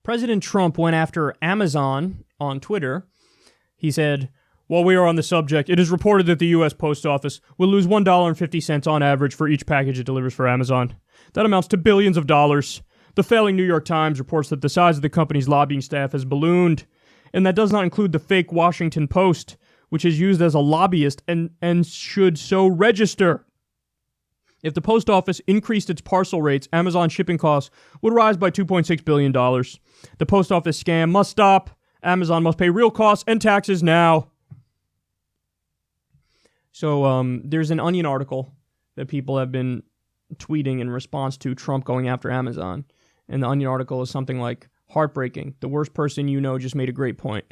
President Trump went after Amazon on Twitter. He said, while we are on the subject, it is reported that the U.S. Post Office will lose $1.50 on average for each package it delivers for Amazon. That amounts to billions of dollars. The failing New York Times reports that the size of the company's lobbying staff has ballooned, and that does not include the fake Washington Post, which is used as a lobbyist and should so register. If the post office increased its parcel rates, Amazon shipping costs would rise by $2.6 billion. The post office scam must stop. Amazon must pay real costs and taxes now. So there's an Onion article that people have been tweeting in response to Trump going after Amazon. And the Onion article is something like, heartbreaking. The worst person you know just made a great point.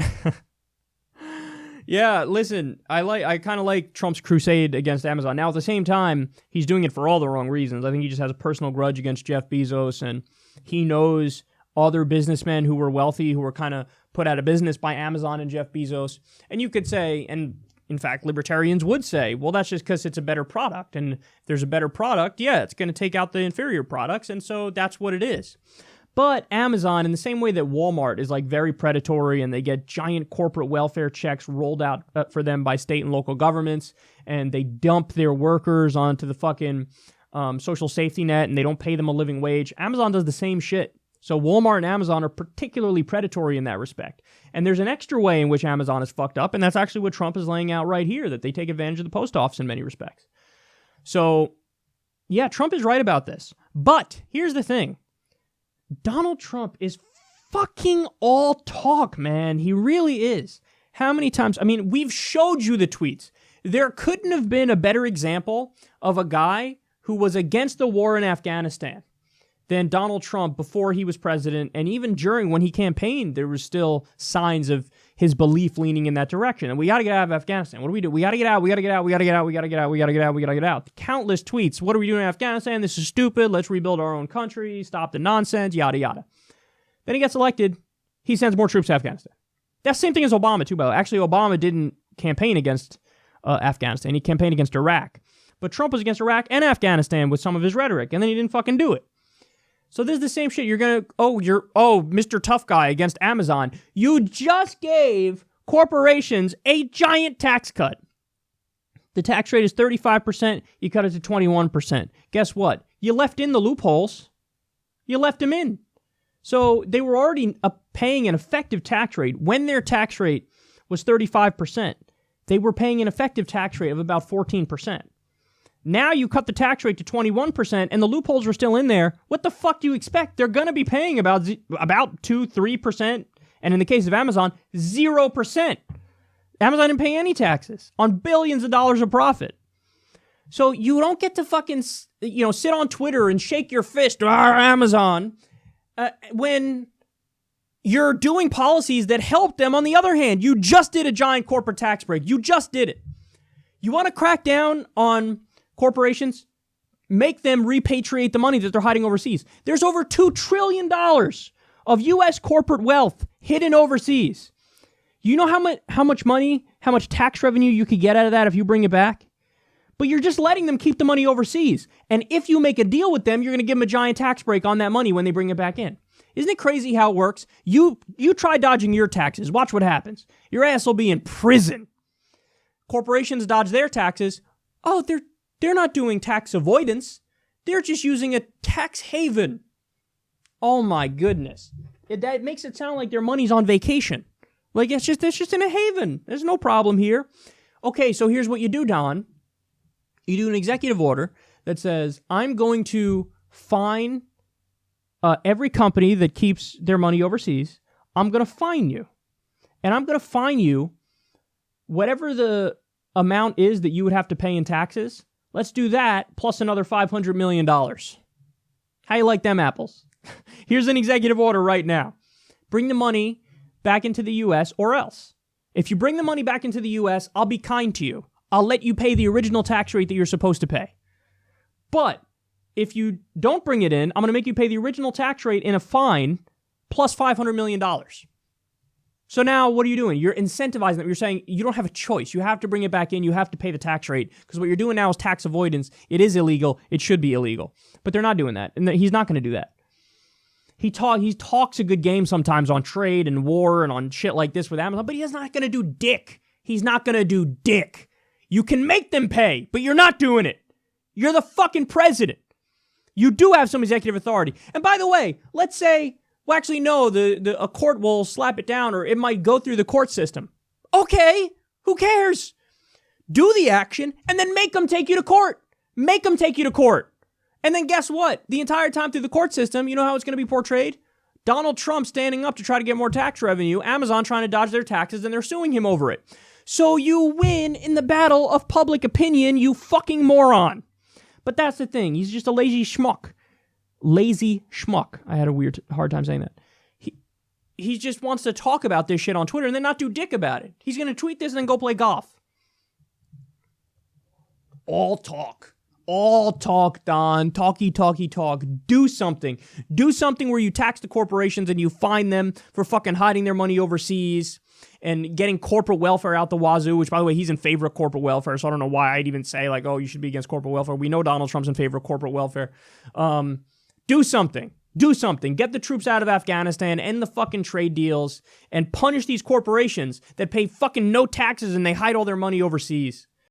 Yeah, listen, I kind of like Trump's crusade against Amazon. Now, at the same time, he's doing it for all the wrong reasons. I think he just has a personal grudge against Jeff Bezos, and he knows other businessmen who were wealthy, who were kind of put out of business by Amazon and Jeff Bezos. And you could say, and in fact, libertarians would say, well, that's just because it's a better product. And if there's a better product, yeah, it's going to take out the inferior products, and so that's what it is. But Amazon, in the same way that Walmart is like very predatory and they get giant corporate welfare checks rolled out for them by state and local governments, and they dump their workers onto the fucking social safety net and they don't pay them a living wage, Amazon does the same shit. So Walmart and Amazon are particularly predatory in that respect. And there's an extra way in which Amazon is fucked up, and that's actually what Trump is laying out right here, that they take advantage of the post office in many respects. So, yeah, Trump is right about this. But here's the thing. Donald Trump is fucking all talk, man. He really is. How many times? I mean, we've showed you the tweets. There couldn't have been a better example of a guy who was against the war in Afghanistan than Donald Trump before he was president. And even during when he campaigned, there was still signs of his belief leaning in that direction. And we got to get out of Afghanistan. What do? We got to get out. We got to get out. We got to get out. We got to get out. We got to get out. We got to get out. Countless tweets. What are we doing in Afghanistan? This is stupid. Let's rebuild our own country. Stop the nonsense. Yada, yada. Then he gets elected. He sends more troops to Afghanistan. That's the same thing as Obama, too, by the way. Actually, Obama didn't campaign against Afghanistan. He campaigned against Iraq. But Trump was against Iraq and Afghanistan with some of his rhetoric, and then he didn't fucking do it. So this is the same shit. You're going to, Mr. Tough Guy against Amazon. You just gave corporations a giant tax cut. The tax rate is 35%. You cut it to 21%. Guess what? You left in the loopholes. You left them in. So they were already paying an effective tax rate. When their tax rate was 35%, they were paying an effective tax rate of about 14%. Now you cut the tax rate to 21% and the loopholes are still in there. What the fuck do you expect? They're going to be paying about 2-3%. And in the case of Amazon, 0%. Amazon didn't pay any taxes on billions of dollars of profit. So you don't get to fucking, sit on Twitter and shake your fist, Amazon, when you're doing policies that help them on the other hand. You just did a giant corporate tax break. You just did it. You want to crack down on corporations? Make them repatriate the money that they're hiding overseas. There's over $2 trillion of U.S. corporate wealth hidden overseas. You know how much money, how much tax revenue you could get out of that if you bring it back? But you're just letting them keep the money overseas. And if you make a deal with them, you're going to give them a giant tax break on that money when they bring it back in. Isn't it crazy how it works? You try dodging your taxes. Watch what happens. Your ass will be in prison. Corporations dodge their taxes. Oh, they're not doing tax avoidance. They're just using a tax haven. Oh my goodness. That makes it sound like their money's on vacation. Like it's just in a haven. There's no problem here. Okay, so here's what you do, Don. You do an executive order that says, I'm going to fine every company that keeps their money overseas. I'm going to fine you. And I'm going to fine you whatever the amount is that you would have to pay in taxes. Let's do that plus another $500 million. How you like them apples? Here's an executive order right now. Bring the money back into the U.S. or else. If you bring the money back into the U.S., I'll be kind to you. I'll let you pay the original tax rate that you're supposed to pay. But if you don't bring it in, I'm going to make you pay the original tax rate in a fine plus $500 million. So now what are you doing? You're incentivizing them. You're saying you don't have a choice. You have to bring it back in. You have to pay the tax rate because what you're doing now is tax avoidance. It is illegal. It should be illegal. But they're not doing that. And he's not going to do that. He talks a good game sometimes on trade and war and on shit like this with Amazon, but he's not going to do dick. He's not going to do dick. You can make them pay, but you're not doing it. You're the fucking president. You do have some executive authority. And by the way, let's say, well, actually, no, a court will slap it down, or it might go through the court system. Okay, who cares? Do the action, and then make them take you to court. Make them take you to court. And then guess what? The entire time through the court system, you know how it's going to be portrayed? Donald Trump standing up to try to get more tax revenue, Amazon trying to dodge their taxes, and they're suing him over it. So you win in the battle of public opinion, you fucking moron. But that's the thing. He's just a lazy schmuck. Lazy schmuck. I had a hard time saying that. He just wants to talk about this shit on Twitter and then not do dick about it. He's going to tweet this and then go play golf. All talk. All talk, Don. Talky, talk. Do something. Do something where you tax the corporations and you fine them for fucking hiding their money overseas and getting corporate welfare out the wazoo, which, by the way, he's in favor of corporate welfare, so I don't know why I'd even say, like, oh, you should be against corporate welfare. We know Donald Trump's in favor of corporate welfare. Do something. Do something. Get the troops out of Afghanistan, end the fucking trade deals, and punish these corporations that pay fucking no taxes and they hide all their money overseas.